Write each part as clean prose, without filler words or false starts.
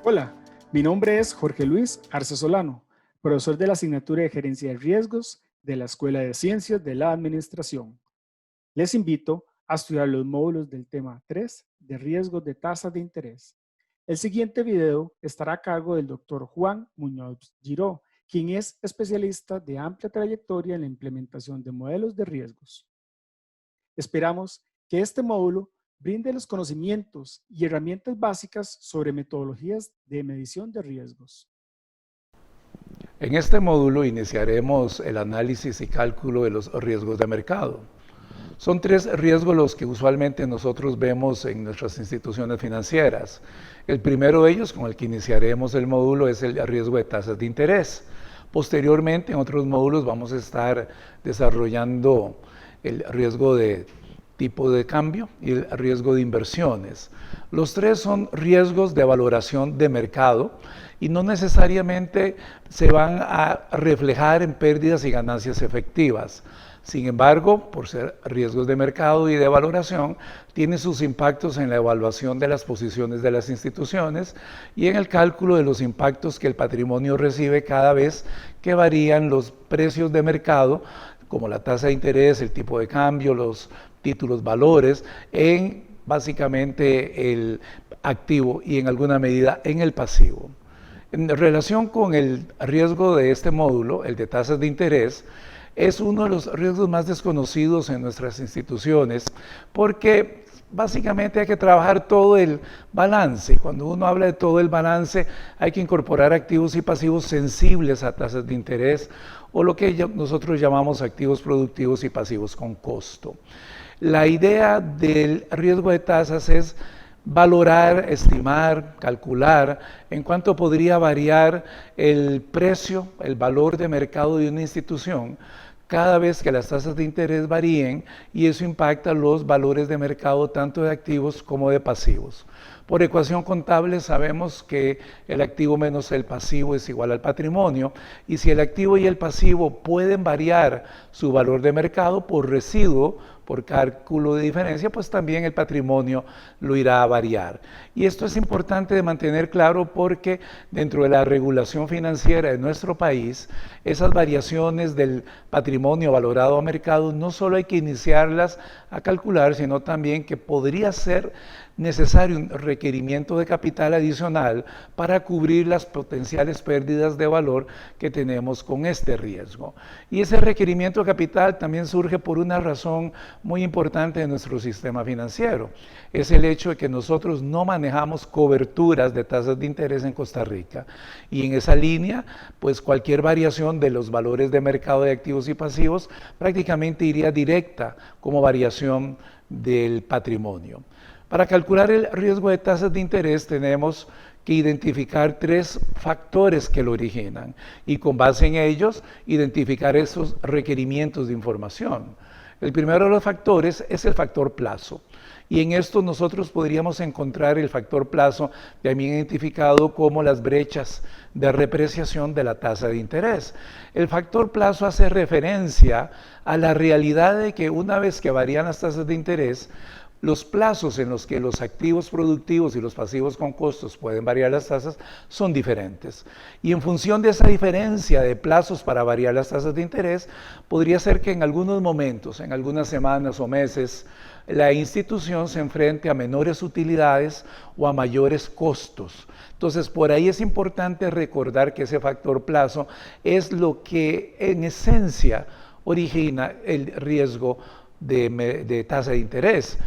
Hola, mi nombre es Jorge Luis Arce Solano, profesor de la asignatura de Gerencia de Riesgos de la Escuela de Ciencias de la Administración. Les invito a estudiar los módulos del tema 3 de riesgos de tasas de interés. El siguiente video estará a cargo del Dr. Juan Muñoz Giró, quien es especialista de amplia trayectoria en la implementación de modelos de riesgos. Esperamos que este módulo brinde los conocimientos y herramientas básicas sobre metodologías de medición de riesgos. En este módulo iniciaremos el análisis y cálculo de los riesgos de mercado. Son tres riesgos los que usualmente nosotros vemos en nuestras instituciones financieras. El primero de ellos, con el que iniciaremos el módulo, es el riesgo de tasas de interés. Posteriormente, en otros módulos vamos a estar desarrollando el riesgo de tipo de cambio y el riesgo de inversiones. Los tres son riesgos de valoración de mercado y no necesariamente se van a reflejar en pérdidas y ganancias efectivas. Sin embargo, por ser riesgos de mercado y de valoración, tiene sus impactos en la evaluación de las posiciones de las instituciones y en el cálculo de los impactos que el patrimonio recibe cada vez que varían los precios de mercado, como la tasa de interés, el tipo de cambio, los títulos valores, en básicamente el activo y en alguna medida en el pasivo. En relación con el riesgo de este módulo, el de tasas de interés, es uno de los riesgos más desconocidos en nuestras instituciones porque básicamente hay que trabajar todo el balance. Cuando uno habla de todo el balance, hay que incorporar activos y pasivos sensibles a tasas de interés o lo que nosotros llamamos activos productivos y pasivos con costo. La idea del riesgo de tasas es valorar, estimar, calcular en cuánto podría variar el precio, el valor de mercado de una institución cada vez que las tasas de interés varíen y eso impacta los valores de mercado tanto de activos como de pasivos. Por ecuación contable sabemos que el activo menos el pasivo es igual al patrimonio y si el activo y el pasivo pueden variar su valor de mercado por residuo, por cálculo de diferencia, pues también el patrimonio lo irá a variar. Y esto es importante de mantener claro porque dentro de la regulación financiera de nuestro país, esas variaciones del patrimonio valorado a mercado no solo hay que iniciarlas a calcular, sino también que podría ser necesario un requerimiento de capital adicional para cubrir las potenciales pérdidas de valor que tenemos con este riesgo. Y ese requerimiento de capital también surge por una razón muy importante de nuestro sistema financiero. Es el hecho de que nosotros no manejamos coberturas de tasas de interés en Costa Rica. Y en esa línea, pues cualquier variación de los valores de mercado de activos y pasivos prácticamente iría directa como variación del patrimonio. Para calcular el riesgo de tasas de interés tenemos que identificar tres factores que lo originan y con base en ellos identificar esos requerimientos de información. El primero de los factores es el factor plazo y en esto nosotros podríamos encontrar el factor plazo también identificado como las brechas de repreciación de la tasa de interés. El factor plazo hace referencia a la realidad de que una vez que varían las tasas de interés, los plazos en los que los activos productivos y los pasivos con costos pueden variar las tasas son diferentes. Y en función de esa diferencia de plazos para variar las tasas de interés, podría ser que en algunos momentos, en algunas semanas o meses, la institución se enfrente a menores utilidades o a mayores costos. Entonces, por ahí es importante recordar que ese factor plazo es lo que en esencia origina el riesgo de tasa de interés.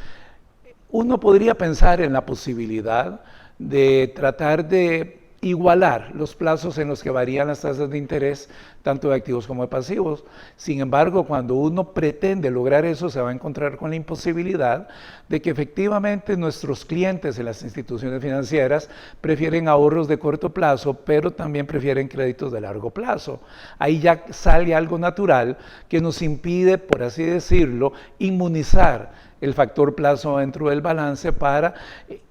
Uno podría pensar en la posibilidad de tratar de igualar los plazos en los que varían las tasas de interés, tanto de activos como de pasivos. Sin embargo, cuando uno pretende lograr eso, se va a encontrar con la imposibilidad de que efectivamente nuestros clientes en las instituciones financieras prefieren ahorros de corto plazo, pero también prefieren créditos de largo plazo. Ahí ya sale algo natural que nos impide, por así decirlo, inmunizar el factor plazo dentro del balance para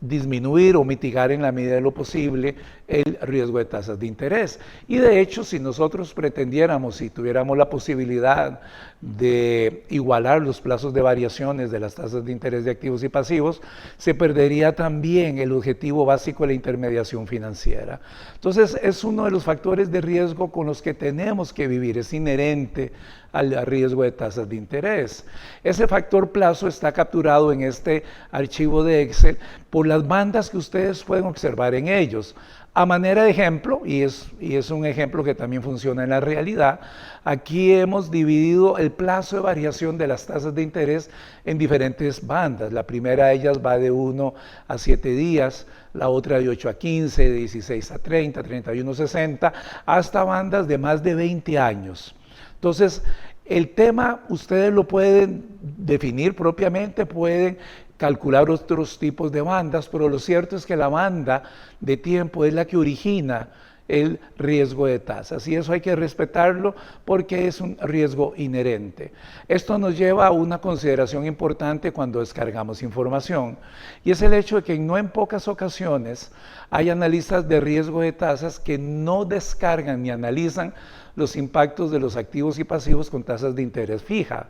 disminuir o mitigar en la medida de lo posible el riesgo de tasas de interés. Y de hecho, si nosotros pretendiéramos, si tuviéramos la posibilidad de igualar los plazos de variaciones de las tasas de interés de activos y pasivos, se perdería también el objetivo básico de la intermediación financiera. Entonces, es uno de los factores de riesgo con los que tenemos que vivir, es inherente al riesgo de tasas de interés. Ese factor plazo está capturado en este archivo de Excel por las bandas que ustedes pueden observar en ellos. A manera de ejemplo, y es un ejemplo que también funciona en la realidad, aquí hemos dividido el plazo de variación de las tasas de interés en diferentes bandas. La primera de ellas va de 1 a 7 días, la otra de 8 a 15, de 16 a 30, 31 a 60, hasta bandas de más de 20 años. Entonces, el tema ustedes lo pueden definir propiamente, pueden calcular otros tipos de bandas, pero lo cierto es que la banda de tiempo es la que origina el riesgo de tasas y eso hay que respetarlo porque es un riesgo inherente. Esto nos lleva a una consideración importante cuando descargamos información y es el hecho de que no en pocas ocasiones hay analistas de riesgo de tasas que no descargan ni analizan los impactos de los activos y pasivos con tasas de interés fija.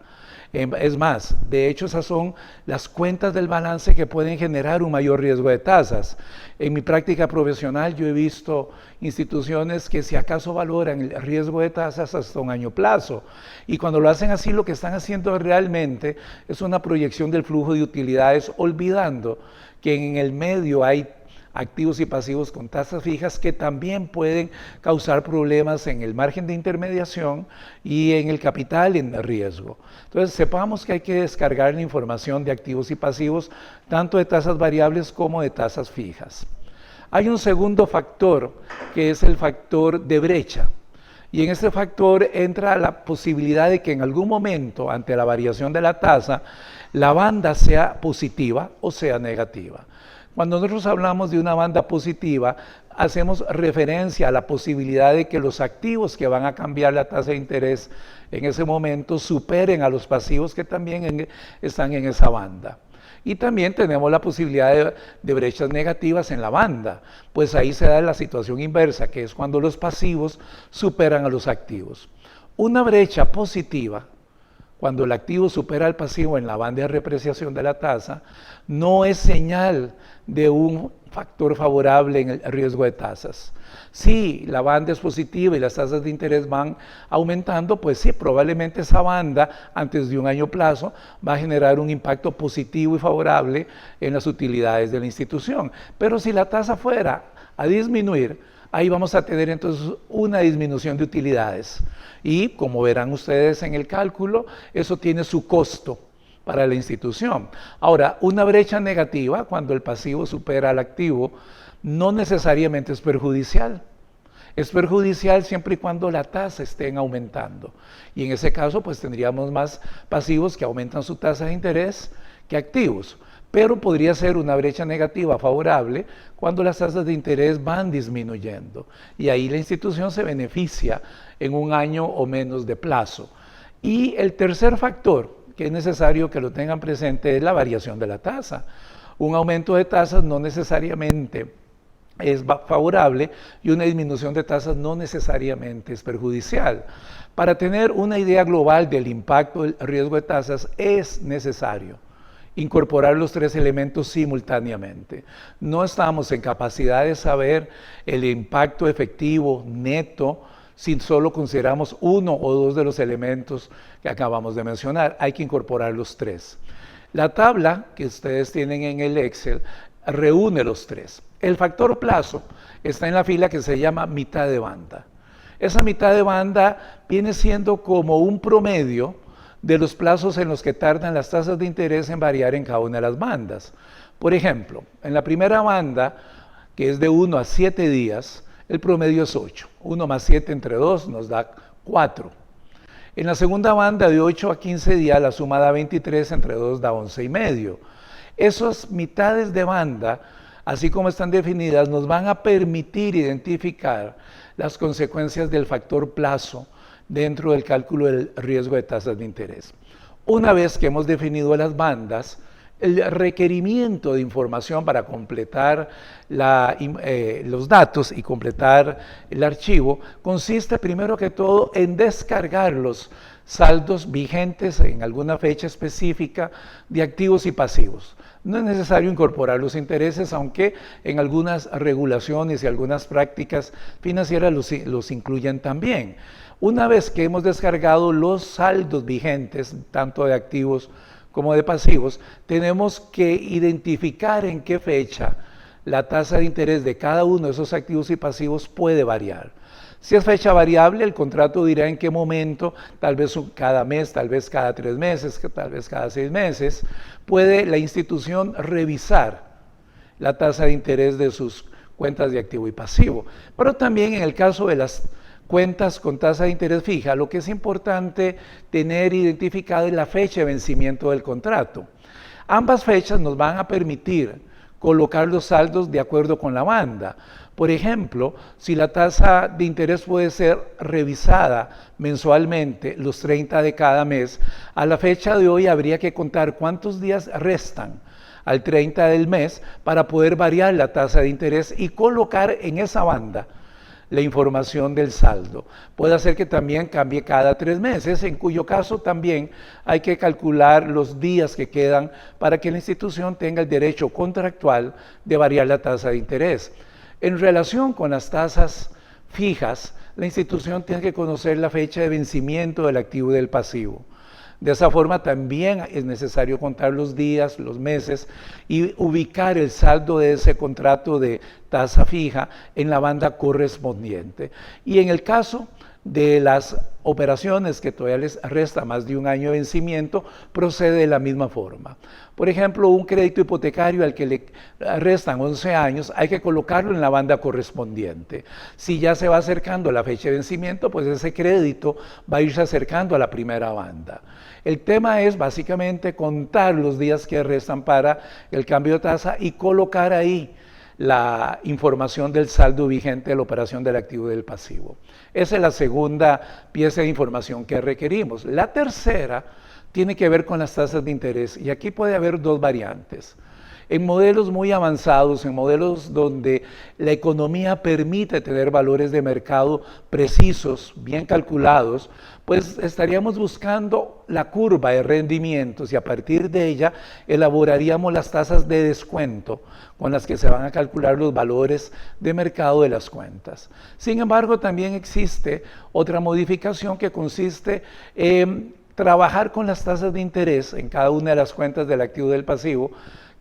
Es más, de hecho esas son las cuentas del balance que pueden generar un mayor riesgo de tasas. En mi práctica profesional yo he visto instituciones que si acaso valoran el riesgo de tasas hasta un año plazo y cuando lo hacen así lo que están haciendo realmente es una proyección del flujo de utilidades olvidando que en el medio hay activos y pasivos con tasas fijas que también pueden causar problemas en el margen de intermediación y en el capital en riesgo. Entonces, sepamos que hay que descargar la información de activos y pasivos, tanto de tasas variables como de tasas fijas. Hay un segundo factor, que es el factor de brecha. Y en este factor entra la posibilidad de que en algún momento, ante la variación de la tasa, la banda sea positiva o sea negativa. Cuando nosotros hablamos de una banda positiva, hacemos referencia a la posibilidad de que los activos que van a cambiar la tasa de interés en ese momento superen a los pasivos que también están en esa banda. Y también tenemos la posibilidad de brechas negativas en la banda, pues ahí se da la situación inversa, que es cuando los pasivos superan a los activos. Una brecha positiva, cuando el activo supera al pasivo en la banda de repreciación de la tasa, no es señal de un factor favorable en el riesgo de tasas. Si la banda es positiva y las tasas de interés van aumentando, pues sí, probablemente esa banda, antes de un año plazo, va a generar un impacto positivo y favorable en las utilidades de la institución. Pero si la tasa fuera a disminuir, ahí vamos a tener entonces una disminución de utilidades. Y como verán ustedes en el cálculo, eso tiene su costo para la institución. Ahora, una brecha negativa, cuando el pasivo supera al activo, no necesariamente es perjudicial. Es perjudicial siempre y cuando la tasa esté aumentando. Y en ese caso, pues tendríamos más pasivos que aumentan su tasa de interés que activos. Pero podría ser una brecha negativa favorable cuando las tasas de interés van disminuyendo. Y ahí la institución se beneficia en un año o menos de plazo. Y el tercer factor que es necesario que lo tengan presente es la variación de la tasa. Un aumento de tasas no necesariamente es favorable y una disminución de tasas no necesariamente es perjudicial. Para tener una idea global del impacto del riesgo de tasas es necesario incorporar los tres elementos simultáneamente. No estamos en capacidad de saber el impacto efectivo neto si solo consideramos uno o dos de los elementos que acabamos de mencionar. Hay que incorporar los tres. La tabla que ustedes tienen en el Excel reúne los tres. El factor plazo está en la fila que se llama mitad de banda. Esa mitad de banda viene siendo como un promedio de los plazos en los que tardan las tasas de interés en variar en cada una de las bandas. Por ejemplo, en la primera banda, que es de 1 a 7 días, el promedio es 8. 1 más 7 entre 2 nos da 4. En la segunda banda, de 8 a 15 días, la suma da 23, entre 2 da 11 y medio. Esas mitades de banda, así como están definidas, nos van a permitir identificar las consecuencias del factor plazo dentro del cálculo del riesgo de tasas de interés. Una vez que hemos definido las bandas, El requerimiento de información para completar los datos y completar el archivo consiste primero que todo en descargar los saldos vigentes en alguna fecha específica de activos y pasivos. No es necesario incorporar los intereses, aunque en algunas regulaciones y algunas prácticas financieras los incluyen también. Una vez que hemos descargado los saldos vigentes, tanto de activos como de pasivos, tenemos que identificar en qué fecha la tasa de interés de cada uno de esos activos y pasivos puede variar. Si es fecha variable, el contrato dirá en qué momento, tal vez cada mes, tal vez cada 3 meses, tal vez cada 6 meses, puede la institución revisar la tasa de interés de sus cuentas de activo y pasivo. Pero también en el caso de las cuentas con tasa de interés fija, lo que es importante tener identificado es la fecha de vencimiento del contrato. Ambas fechas nos van a permitir colocar los saldos de acuerdo con la banda. Por ejemplo, si la tasa de interés puede ser revisada mensualmente los 30 de cada mes, a la fecha de hoy habría que contar cuántos días restan al 30 del mes para poder variar la tasa de interés y colocar en esa banda la información del saldo. Puede ser que también cambie cada 3 meses, en cuyo caso también hay que calcular los días que quedan para que la institución tenga el derecho contractual de variar la tasa de interés. En relación con las tasas fijas, la institución tiene que conocer la fecha de vencimiento del activo y del pasivo. De esa forma también es necesario contar los días, los meses y ubicar el saldo de ese contrato de tasa fija en la banda correspondiente. Y en el caso de las operaciones que todavía les resta más de un año de vencimiento, procede de la misma forma. Por ejemplo, un crédito hipotecario al que le restan 11 años, hay que colocarlo en la banda correspondiente. Si ya se va acercando la fecha de vencimiento, pues ese crédito va a irse acercando a la primera banda. El tema es básicamente contar los días que restan para el cambio de tasa y colocar ahí la información del saldo vigente de la operación del activo y del pasivo. Esa es la segunda pieza de información que requerimos. La tercera tiene que ver con las tasas de interés y aquí puede haber dos variantes. En modelos muy avanzados, en modelos donde la economía permite tener valores de mercado precisos, bien calculados, pues estaríamos buscando la curva de rendimientos y a partir de ella elaboraríamos las tasas de descuento con las que se van a calcular los valores de mercado de las cuentas. Sin embargo, también existe otra modificación que consiste en trabajar con las tasas de interés en cada una de las cuentas del activo y del pasivo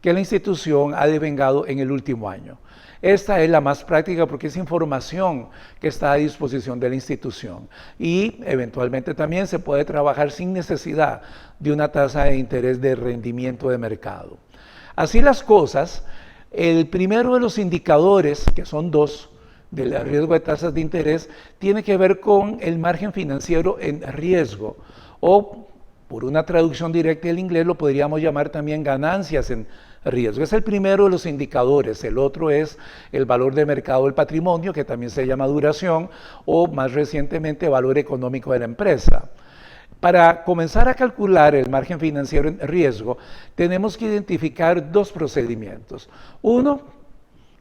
que la institución ha devengado en el último año. Esta es la más práctica porque es información que está a disposición de la institución y eventualmente también se puede trabajar sin necesidad de una tasa de interés de rendimiento de mercado. Así las cosas, el primero de los indicadores, que son dos, del riesgo de tasas de interés, tiene que ver con el margen financiero en riesgo o por una traducción directa del inglés lo podríamos llamar también ganancias en riesgo. Es el primero de los indicadores. El otro es el valor de mercado del patrimonio, que también se llama duración, o más recientemente valor económico de la empresa. Para comenzar a calcular el margen financiero en riesgo, tenemos que identificar dos procedimientos. Uno,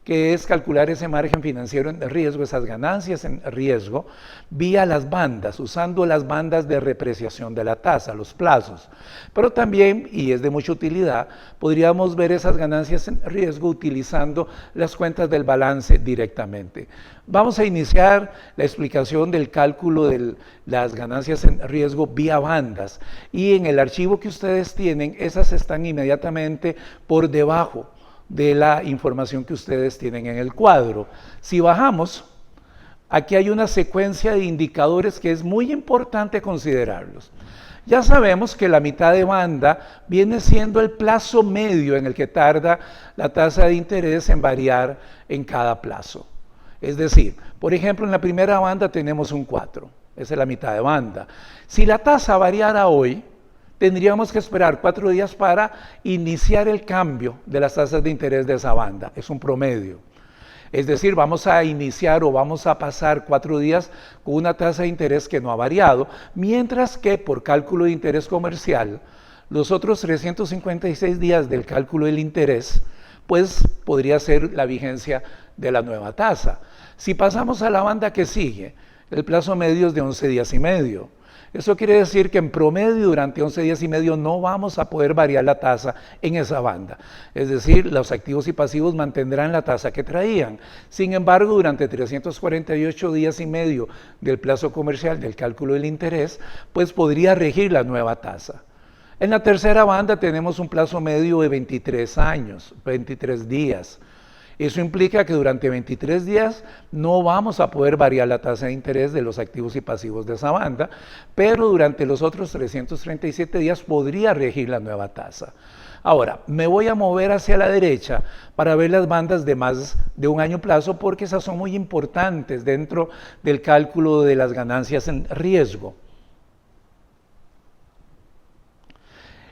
que es calcular ese margen financiero en riesgo, esas ganancias en riesgo, vía las bandas, usando las bandas de repreciación de la tasa, los plazos. Pero también, y es de mucha utilidad, podríamos ver esas ganancias en riesgo utilizando las cuentas del balance directamente. Vamos a iniciar la explicación del cálculo de las ganancias en riesgo vía bandas. Y en el archivo que ustedes tienen, esas están inmediatamente por debajo de la información que ustedes tienen en el cuadro. Si bajamos, aquí hay una secuencia de indicadores que es muy importante considerarlos. Ya sabemos que la mitad de banda viene siendo el plazo medio en el que tarda la tasa de interés en variar en cada plazo. Es decir, por ejemplo, en la primera banda tenemos un 4, esa es la mitad de banda. Si la tasa variara hoy, tendríamos que esperar 4 días para iniciar el cambio de las tasas de interés de esa banda. Es un promedio. Es decir, vamos a iniciar o vamos a pasar 4 días con una tasa de interés que no ha variado, mientras que por cálculo de interés comercial, Los otros 356 días del cálculo del interés, pues podría ser la vigencia de la nueva tasa. Si pasamos a la banda que sigue, el plazo medio es de 11 días y medio. Eso quiere decir que en promedio durante 11 días y medio no vamos a poder variar la tasa en esa banda. Es decir, los activos y pasivos mantendrán la tasa que traían. Sin embargo, durante 348 días y medio del plazo comercial del cálculo del interés, pues podría regir la nueva tasa. En la tercera banda tenemos un plazo medio de 23 años, 23 días. Eso implica que durante 23 días no vamos a poder variar la tasa de interés de los activos y pasivos de esa banda, pero durante los otros 337 días podría regir la nueva tasa. Ahora, me voy a mover hacia la derecha para ver las bandas de más de un año plazo porque esas son muy importantes dentro del cálculo de las ganancias en riesgo.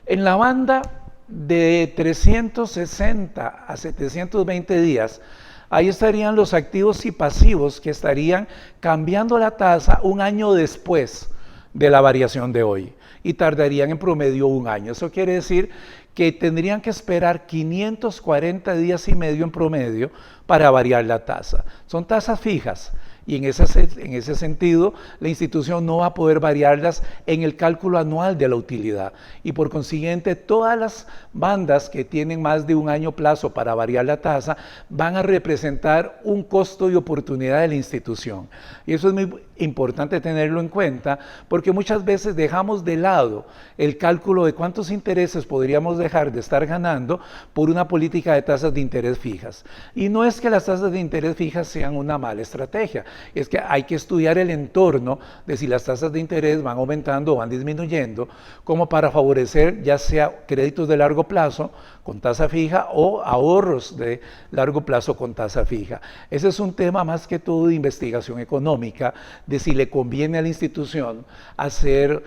En la banda de 360 a 720 días, ahí estarían los activos y pasivos que estarían cambiando la tasa un año después de la variación de hoy y tardarían en promedio un año. Eso quiere decir que tendrían que esperar 540 días y medio en promedio para variar la tasa. Son tasas fijas. Y en ese sentido, la institución no va a poder variarlas en el cálculo anual de la utilidad. Y por consiguiente, todas las bandas que tienen más de un año plazo para variar la tasa van a representar un costo de oportunidad de la institución. Y eso es muy importante tenerlo en cuenta porque muchas veces dejamos de lado el cálculo de cuántos intereses podríamos dejar de estar ganando por una política de tasas de interés fijas. Y no es que las tasas de interés fijas sean una mala estrategia. Es que hay que estudiar el entorno de si las tasas de interés van aumentando o van disminuyendo, como para favorecer ya sea créditos de largo plazo con tasa fija o ahorros de largo plazo con tasa fija. Ese es un tema más que todo de investigación económica, de si le conviene a la institución hacer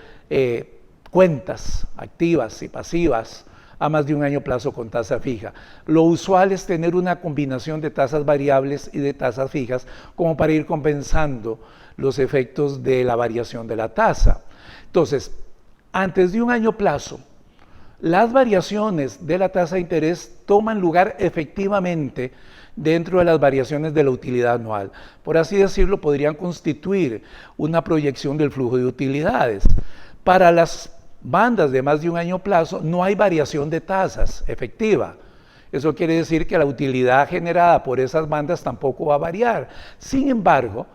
cuentas activas y pasivas a más de un año plazo con tasa fija. Lo usual es tener una combinación de tasas variables y de tasas fijas como para ir compensando los efectos de la variación de la tasa. Entonces, antes de un año plazo, las variaciones de la tasa de interés toman lugar efectivamente dentro de las variaciones de la utilidad anual. Por así decirlo, podrían constituir una proyección del flujo de utilidades. Para las bandas de más de un año plazo no hay variación de tasas efectiva. Eso quiere decir que la utilidad generada por esas bandas tampoco va a variar. Sin embargo,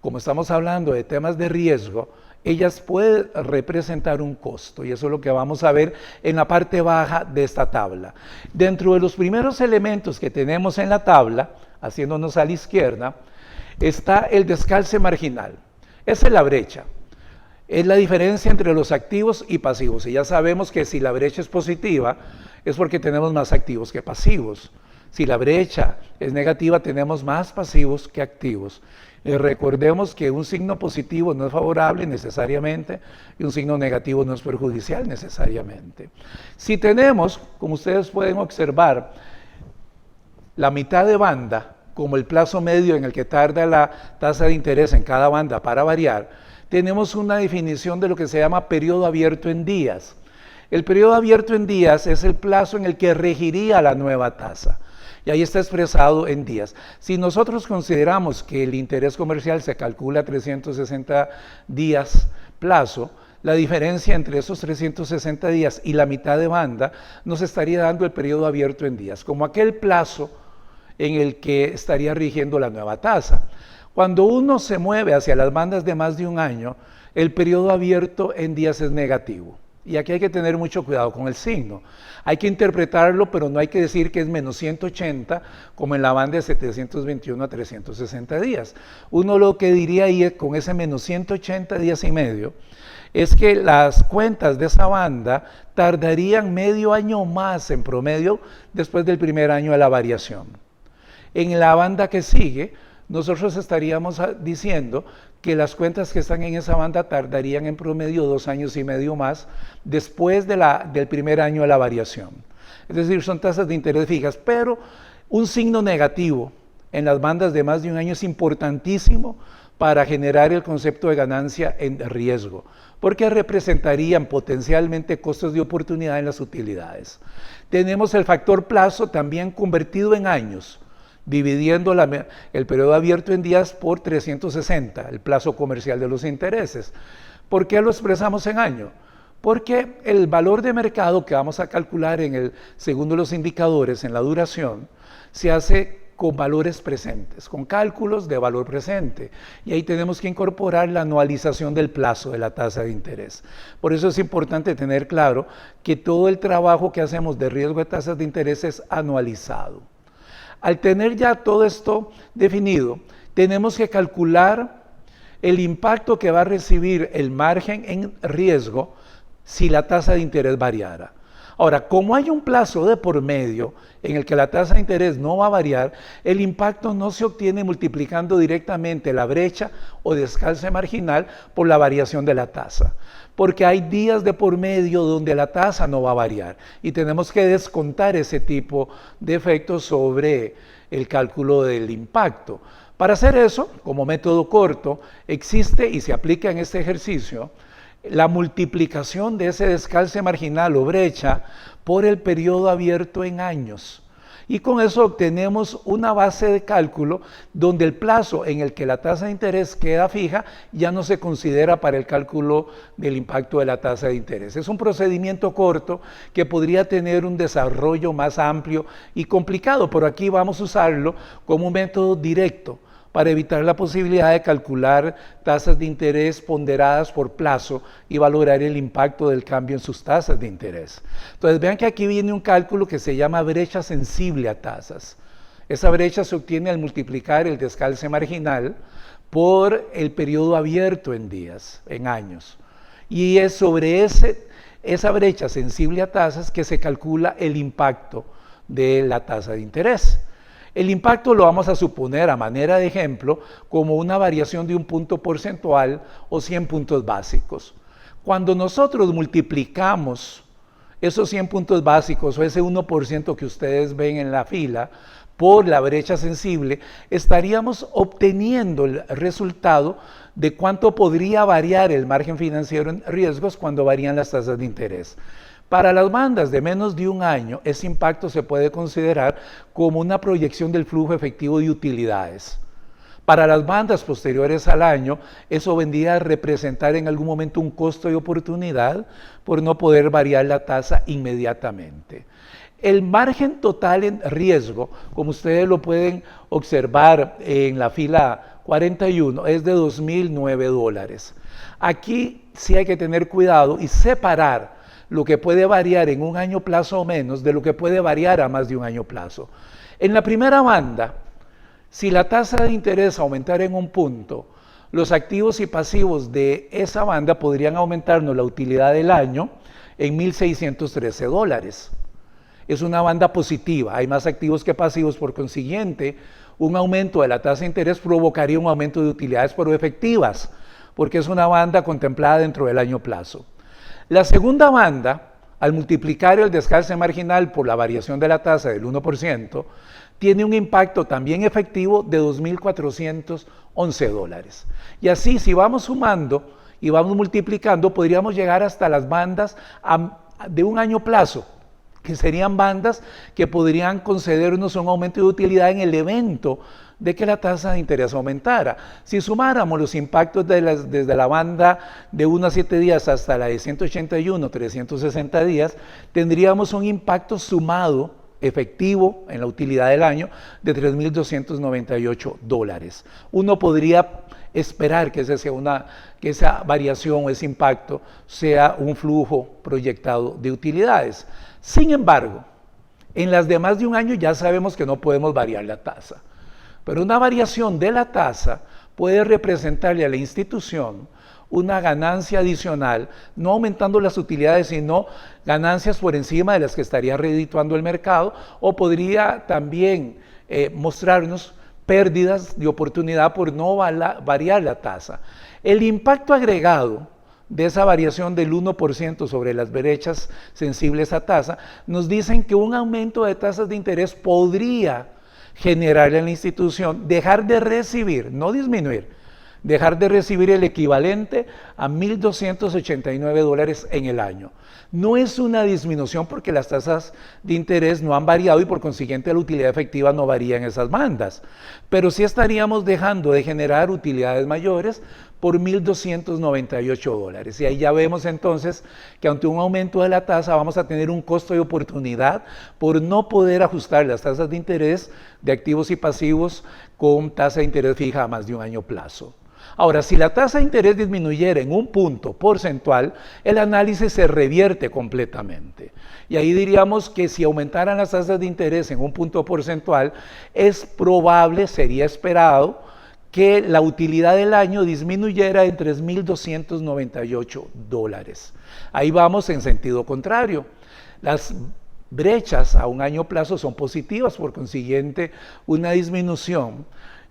como estamos hablando de temas de riesgo, ellas pueden representar un costo y eso es lo que vamos a ver en la parte baja de esta tabla. Dentro de los primeros elementos que tenemos en la tabla, haciéndonos a la izquierda, está el descalce marginal. Esa es la brecha. Es la diferencia entre los activos y pasivos. Y ya sabemos que si la brecha es positiva, es porque tenemos más activos que pasivos. Si la brecha es negativa, tenemos más pasivos que activos. Recordemos que un signo positivo no es favorable necesariamente y un signo negativo no es perjudicial necesariamente. Si tenemos, como ustedes pueden observar, la mitad de banda como el plazo medio en el que tarda la tasa de interés en cada banda para variar, tenemos una definición de lo que se llama periodo abierto en días. El periodo abierto en días es el plazo en el que regiría la nueva tasa. Y ahí está expresado en días. Si nosotros consideramos que el interés comercial se calcula a 360 días plazo, la diferencia entre esos 360 días y la mitad de banda nos estaría dando el periodo abierto en días, como aquel plazo en el que estaría rigiendo la nueva tasa. Cuando uno se mueve hacia las bandas de más de un año, el periodo abierto en días es negativo. Y aquí hay que tener mucho cuidado con el signo. Hay que interpretarlo, pero no hay que decir que es menos 180, como en la banda de 721 a 360 días. Uno lo que diría ahí con ese menos 180 días y medio, es que las cuentas de esa banda tardarían medio año más en promedio después del primer año de la variación. En la banda que sigue, nosotros estaríamos diciendo que las cuentas que están en esa banda tardarían en promedio 2 años y medio más después del primer año de la variación. Es decir, son tasas de interés fijas, pero un signo negativo en las bandas de más de un año es importantísimo para generar el concepto de ganancia en riesgo, porque representarían potencialmente costos de oportunidad en las utilidades. Tenemos el factor plazo también convertido en años, dividiendo el periodo abierto en días por 360, el plazo comercial de los intereses. ¿Por qué lo expresamos en año? Porque el valor de mercado que vamos a calcular según los indicadores en la duración, se hace con valores presentes, con cálculos de valor presente. Y ahí tenemos que incorporar la anualización del plazo de la tasa de interés. Por eso es importante tener claro que todo el trabajo que hacemos de riesgo de tasas de interés es anualizado. Al tener ya todo esto definido, tenemos que calcular el impacto que va a recibir el margen en riesgo si la tasa de interés variara. Ahora, como hay un plazo de por medio en el que la tasa de interés no va a variar, el impacto no se obtiene multiplicando directamente la brecha o descalce marginal por la variación de la tasa, porque hay días de por medio donde la tasa no va a variar y tenemos que descontar ese tipo de efectos sobre el cálculo del impacto. Para hacer eso, como método corto, existe y se aplica en este ejercicio la multiplicación de ese descalce marginal o brecha por el periodo abierto en años. Y con eso obtenemos una base de cálculo donde el plazo en el que la tasa de interés queda fija ya no se considera para el cálculo del impacto de la tasa de interés. Es un procedimiento corto que podría tener un desarrollo más amplio y complicado, pero aquí vamos a usarlo como un método directo para evitar la posibilidad de calcular tasas de interés ponderadas por plazo y valorar el impacto del cambio en sus tasas de interés. Entonces vean que aquí viene un cálculo que se llama brecha sensible a tasas. Esa brecha se obtiene al multiplicar el descalce marginal por el periodo abierto en días, en años. Y es sobre esa brecha sensible a tasas que se calcula el impacto de la tasa de interés. El impacto lo vamos a suponer a manera de ejemplo como una variación de un punto porcentual o 100 puntos básicos. Cuando nosotros multiplicamos esos 100 puntos básicos o ese 1% que ustedes ven en la fila por la brecha sensible, estaríamos obteniendo el resultado de cuánto podría variar el margen financiero en riesgos cuando varían las tasas de interés. Para las bandas de menos de un año, ese impacto se puede considerar como una proyección del flujo efectivo de utilidades. Para las bandas posteriores al año, eso vendría a representar en algún momento un costo de oportunidad por no poder variar la tasa inmediatamente. El margen total en riesgo, como ustedes lo pueden observar en la fila 41, es de $2.009. Aquí sí hay que tener cuidado y separar lo que puede variar en un año plazo o menos de lo que puede variar a más de un año plazo. En la primera banda, si la tasa de interés aumentara en un punto, los activos y pasivos de esa banda podrían aumentarnos la utilidad del año en $1.613. Es una banda positiva, hay más activos que pasivos, por consiguiente, un aumento de la tasa de interés provocaría un aumento de utilidades pero efectivas, porque es una banda contemplada dentro del año plazo. La segunda banda, al multiplicar el descalce marginal por la variación de la tasa del 1%, tiene un impacto también efectivo de $2.411. Y así, si vamos sumando y vamos multiplicando, podríamos llegar hasta las bandas de un año plazo, que serían bandas que podrían concedernos un aumento de utilidad en el evento de que la tasa de interés aumentara. Si sumáramos los impactos desde la banda de 1 a 7 días hasta la de 181, 360 días, tendríamos un impacto sumado efectivo en la utilidad del año de $3.298. Uno podría esperar que esa variación o ese impacto sea un flujo proyectado de utilidades. Sin embargo, en las de más de un año ya sabemos que no podemos variar la tasa. Pero una variación de la tasa puede representarle a la institución una ganancia adicional, no aumentando las utilidades, sino ganancias por encima de las que estaría redituando el mercado, o podría también mostrarnos pérdidas de oportunidad por no variar la tasa. El impacto agregado de esa variación del 1% sobre las brechas sensibles a tasa, nos dicen que un aumento de tasas de interés podría generar en la institución dejar de recibir, no disminuir, dejar de recibir el equivalente a $1,289 en el año. No es una disminución porque las tasas de interés no han variado y por consiguiente la utilidad efectiva no varía en esas bandas, pero sí estaríamos dejando de generar utilidades mayores por $1,298. Y ahí ya vemos entonces que ante un aumento de la tasa vamos a tener un costo de oportunidad por no poder ajustar las tasas de interés de activos y pasivos con tasa de interés fija a más de un año plazo. Ahora, si la tasa de interés disminuyera en un punto porcentual, el análisis se revierte completamente. Y ahí diríamos que si aumentaran las tasas de interés en un punto porcentual, es probable, sería esperado, que la utilidad del año disminuyera en $3,298. Ahí vamos en sentido contrario. Las brechas a un año plazo son positivas, por consiguiente, una disminución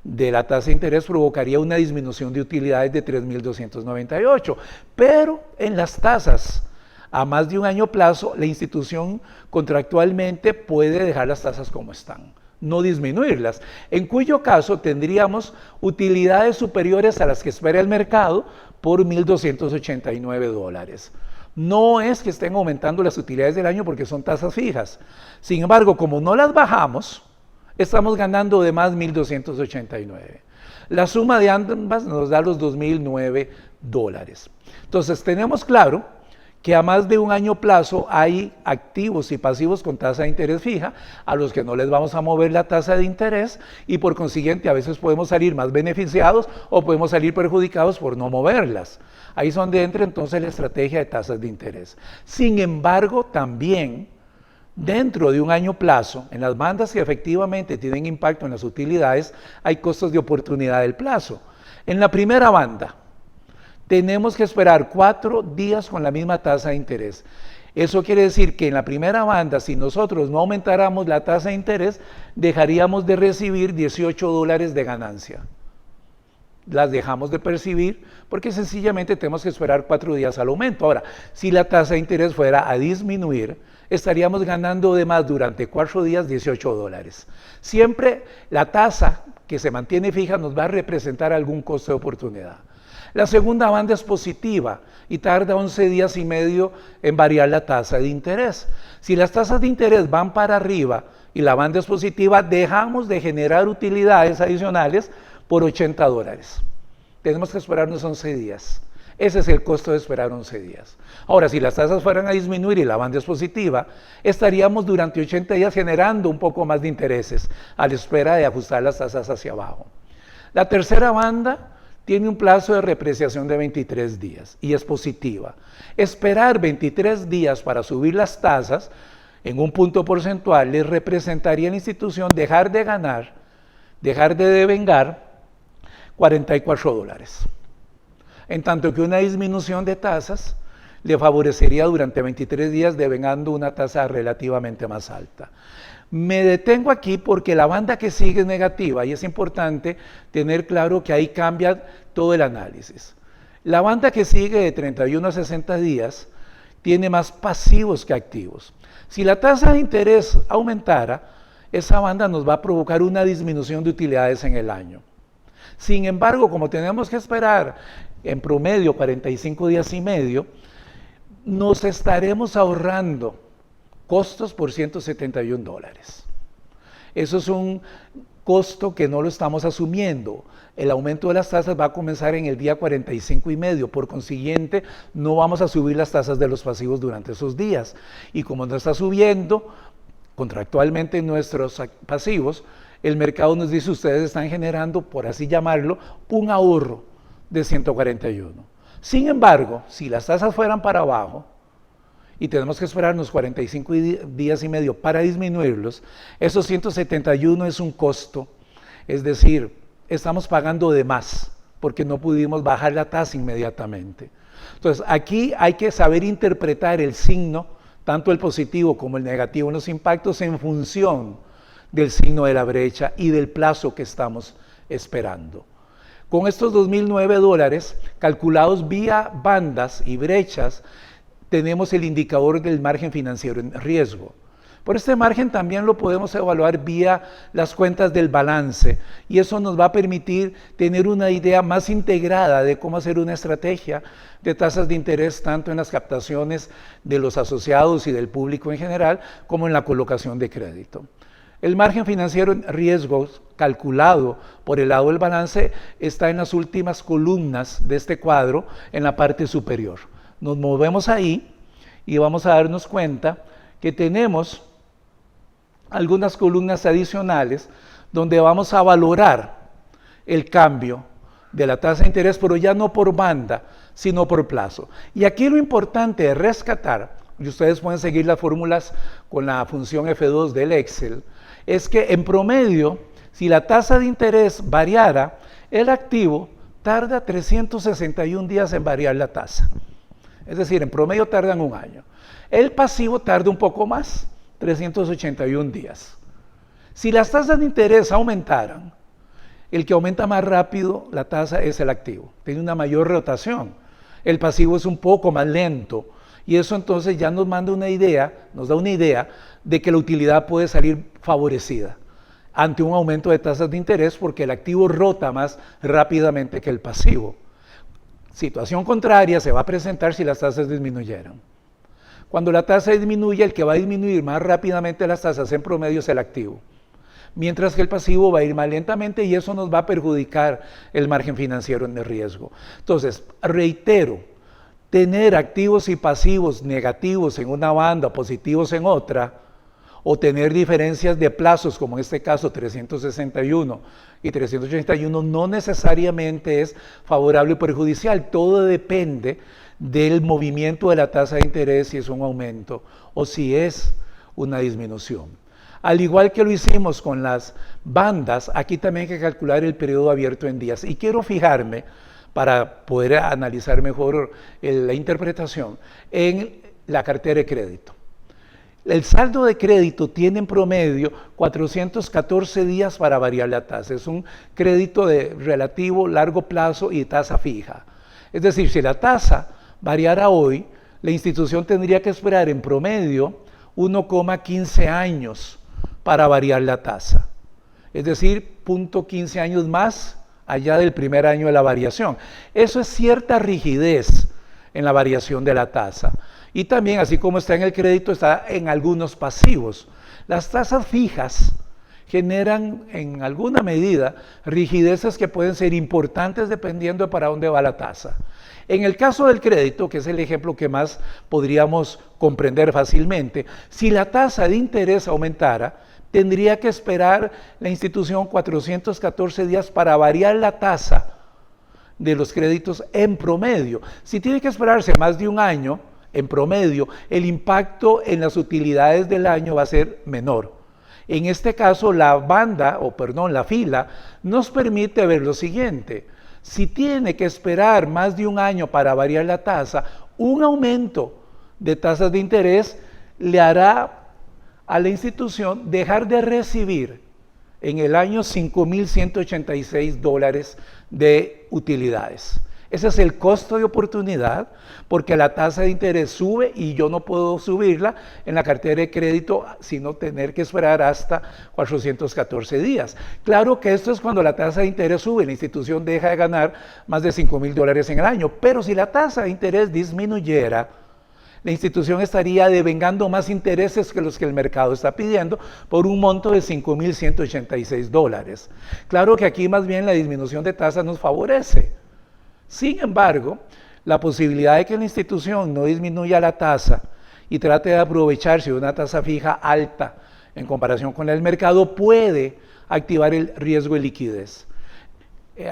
de la tasa de interés provocaría una disminución de utilidades de $3,298, pero en las tasas a más de un año plazo, la institución contractualmente puede dejar las tasas como están, no disminuirlas, en cuyo caso tendríamos utilidades superiores a las que espera el mercado por $1,289. No es que estén aumentando las utilidades del año porque son tasas fijas, sin embargo, como no las bajamos, estamos ganando de más $1,289. La suma de ambas nos da los $2,009. Entonces tenemos claro que a más de un año plazo hay activos y pasivos con tasa de interés fija a los que no les vamos a mover la tasa de interés y por consiguiente a veces podemos salir más beneficiados o podemos salir perjudicados por no moverlas. Ahí es donde entra entonces la estrategia de tasas de interés. Sin embargo, también dentro de un año plazo, en las bandas que efectivamente tienen impacto en las utilidades, hay costos de oportunidad del plazo. En la primera banda, tenemos que esperar 4 días con la misma tasa de interés. Eso quiere decir que en la primera banda, si nosotros no aumentáramos la tasa de interés, dejaríamos de recibir $18 de ganancia. Las dejamos de percibir porque sencillamente tenemos que esperar 4 días al aumento. Ahora, si la tasa de interés fuera a disminuir, estaríamos ganando de más durante 4 días $18. Siempre la tasa que se mantiene fija nos va a representar algún costo de oportunidad. La segunda banda es positiva y tarda 11 días y medio en variar la tasa de interés. Si las tasas de interés van para arriba y la banda es positiva, dejamos de generar utilidades adicionales por $80. Tenemos que esperarnos 11 días. Ese es el costo de esperar 11 días. Ahora, si las tasas fueran a disminuir y la banda es positiva, estaríamos durante 80 días generando un poco más de intereses a la espera de ajustar las tasas hacia abajo. La tercera banda tiene un plazo de repreciación de 23 días y es positiva. Esperar 23 días para subir las tasas en un punto porcentual les representaría a la institución dejar de ganar, dejar de devengar $44. En tanto que una disminución de tasas le favorecería durante 23 días devengando una tasa relativamente más alta. Me detengo aquí porque la banda que sigue es negativa y es importante tener claro que ahí cambia todo el análisis. La banda que sigue de 31 a 60 días tiene más pasivos que activos. Si la tasa de interés aumentara, esa banda nos va a provocar una disminución de utilidades en el año. Sin embargo, como tenemos que esperar en promedio 45 días y medio, nos estaremos ahorrando costos por $171. Eso es un costo que no lo estamos asumiendo. El aumento de las tasas va a comenzar en el día 45 y medio, por consiguiente no vamos a subir las tasas de los pasivos durante esos días. Y como no está subiendo contractualmente nuestros pasivos, el mercado nos dice ustedes están generando, por así llamarlo, un ahorro de 141. Sin embargo, si las tasas fueran para abajo, y tenemos que esperarnos 45 días y medio para disminuirlos, esos 171 es un costo, es decir, estamos pagando de más porque no pudimos bajar la tasa inmediatamente. Entonces, aquí hay que saber interpretar el signo, tanto el positivo como el negativo en los impactos en función del signo de la brecha y del plazo que estamos esperando. Con estos $2,009 calculados vía bandas y brechas, tenemos el indicador del margen financiero en riesgo. Por este margen también lo podemos evaluar vía las cuentas del balance y eso nos va a permitir tener una idea más integrada de cómo hacer una estrategia de tasas de interés tanto en las captaciones de los asociados y del público en general como en la colocación de crédito. El margen financiero en riesgos calculado por el lado del balance está en las últimas columnas de este cuadro en la parte superior. Nos movemos ahí y vamos a darnos cuenta que tenemos algunas columnas adicionales donde vamos a valorar el cambio de la tasa de interés, pero ya no por banda, sino por plazo. Y aquí lo importante es rescatar, y ustedes pueden seguir las fórmulas con la función F2 del Excel, es que en promedio, si la tasa de interés variara, el activo tarda 361 días en variar la tasa. Es decir, en promedio tardan un año. El pasivo tarda un poco más, 381 días. Si las tasas de interés aumentaran, el que aumenta más rápido la tasa es el activo. Tiene una mayor rotación. El pasivo es un poco más lento. Y eso entonces ya nos manda una idea, nos da una idea de que la utilidad puede salir favorecida ante un aumento de tasas de interés porque el activo rota más rápidamente que el pasivo. Situación contraria se va a presentar si las tasas disminuyeran. Cuando la tasa disminuye, el que va a disminuir más rápidamente las tasas en promedio es el activo, mientras que el pasivo va a ir más lentamente y eso nos va a perjudicar el margen financiero en el riesgo. Entonces, reitero, tener activos y pasivos negativos en una banda, positivos en otra, o tener diferencias de plazos, como en este caso 361 y 381, no necesariamente es favorable o perjudicial. Todo depende del movimiento de la tasa de interés, si es un aumento o si es una disminución. Al igual que lo hicimos con las bandas, aquí también hay que calcular el periodo abierto en días. Y quiero fijarme, para poder analizar mejor la interpretación, en la cartera de crédito. El saldo de crédito tiene en promedio 414 días para variar la tasa. Es un crédito de relativo largo plazo y de tasa fija. Es decir, si la tasa variara hoy, la institución tendría que esperar en promedio 1,15 años para variar la tasa. Es decir, 0,15 años más allá del primer año de la variación. Eso es cierta rigidez en la variación de la tasa. Y también, así como está en el crédito, está en algunos pasivos. Las tasas fijas generan en alguna medida rigideces que pueden ser importantes dependiendo de para dónde va la tasa. En el caso del crédito, que es el ejemplo que más podríamos comprender fácilmente, si la tasa de interés aumentara, tendría que esperar la institución 414 días para variar la tasa de los créditos en promedio. Si tiene que esperarse más de un año, en promedio, el impacto en las utilidades del año va a ser menor. En este caso, la fila, nos permite ver lo siguiente. Si tiene que esperar más de un año para variar la tasa, un aumento de tasas de interés le hará a la institución dejar de recibir en el año $5,186 de utilidades. Ese es el costo de oportunidad porque la tasa de interés sube y yo no puedo subirla en la cartera de crédito sino tener que esperar hasta 414 días. Claro que esto es cuando la tasa de interés sube, la institución deja de ganar más de $5,000 en el año, pero si la tasa de interés disminuyera, la institución estaría devengando más intereses que los que el mercado está pidiendo por un monto de $5,186. Claro que aquí más bien la disminución de tasa nos favorece. Sin embargo, la posibilidad de que la institución no disminuya la tasa y trate de aprovecharse de una tasa fija alta en comparación con el mercado puede activar el riesgo de liquidez.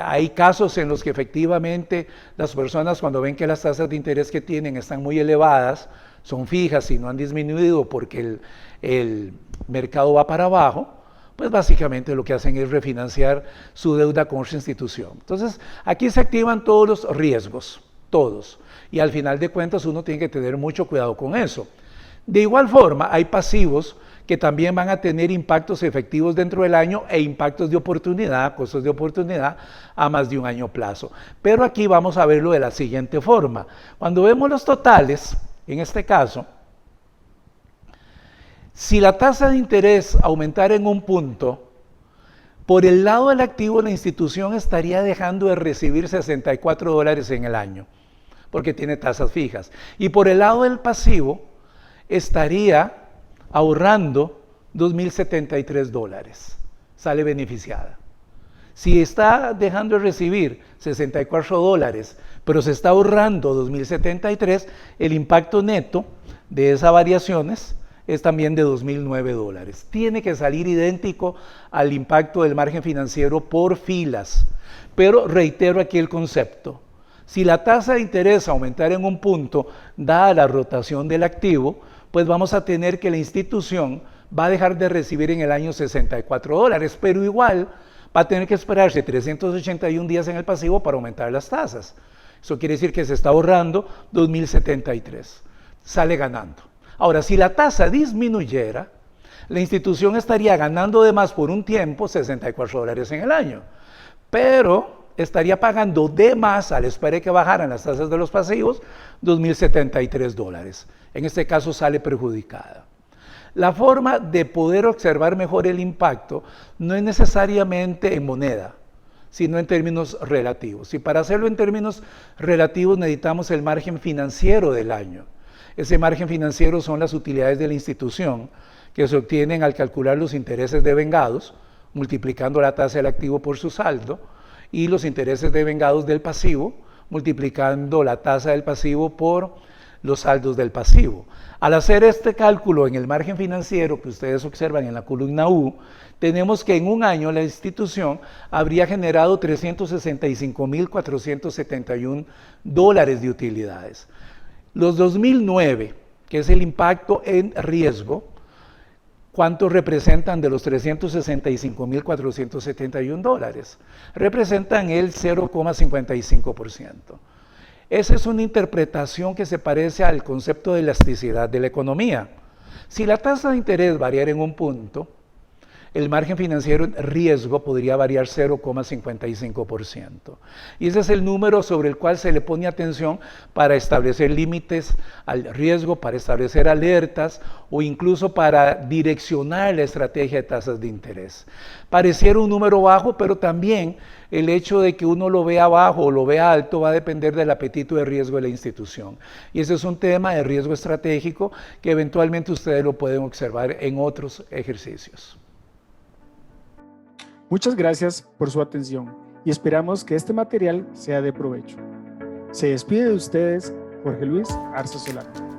Hay casos en los que efectivamente las personas cuando ven que las tasas de interés que tienen están muy elevadas, son fijas y no han disminuido porque el mercado va para abajo, pues básicamente lo que hacen es refinanciar su deuda con esa institución. Entonces, aquí se activan todos los riesgos, todos. Y al final de cuentas uno tiene que tener mucho cuidado con eso. De igual forma, hay pasivos que también van a tener impactos efectivos dentro del año e impactos de oportunidad, costos de oportunidad a más de un año plazo. Pero aquí vamos a verlo de la siguiente forma. Cuando vemos los totales, en este caso, Si la tasa de interés aumentara en un punto, por el lado del activo la institución estaría dejando de recibir $64 en el año, porque tiene tasas fijas. Y por el lado del pasivo estaría ahorrando $2.073. Sale beneficiada. Si está dejando de recibir $64, pero se está ahorrando $2.073, el impacto neto de esas variaciones es también de $2.009. Tiene que salir idéntico al impacto del margen financiero por filas. Pero reitero aquí el concepto. Si la tasa de interés aumentara en un punto, dada la rotación del activo, pues vamos a tener que la institución va a dejar de recibir en el año $64, pero igual va a tener que esperarse 381 días en el pasivo para aumentar las tasas. Eso quiere decir que se está ahorrando $2.073. Sale ganando. Ahora, si la tasa disminuyera, la institución estaría ganando de más por un tiempo $64 en el año, pero estaría pagando de más al esperar que bajaran las tasas de los pasivos $2.073. En este caso sale perjudicada. La forma de poder observar mejor el impacto no es necesariamente en moneda, sino en términos relativos. Y para hacerlo en términos relativos necesitamos el margen financiero del año. Ese margen financiero son las utilidades de la institución que se obtienen al calcular los intereses devengados, multiplicando la tasa del activo por su saldo, y los intereses devengados del pasivo, multiplicando la tasa del pasivo por los saldos del pasivo. Al hacer este cálculo en el margen financiero que ustedes observan en la columna U, tenemos que en un año la institución habría generado $365.471 de utilidades. Los 2009, que es el impacto en riesgo, ¿cuánto representan de los $365.471? Representan el 0,55%. Esa es una interpretación que se parece al concepto de elasticidad de la economía. Si la tasa de interés variara en un punto, el margen financiero en riesgo podría variar 0,55%. Y ese es el número sobre el cual se le pone atención para establecer límites al riesgo, para establecer alertas o incluso para direccionar la estrategia de tasas de interés. Pareciera un número bajo, pero también el hecho de que uno lo vea bajo o lo vea alto va a depender del apetito de riesgo de la institución. Y ese es un tema de riesgo estratégico que eventualmente ustedes lo pueden observar en otros ejercicios. Muchas gracias por su atención y esperamos que este material sea de provecho. Se despide de ustedes Jorge Luis Arce Solano.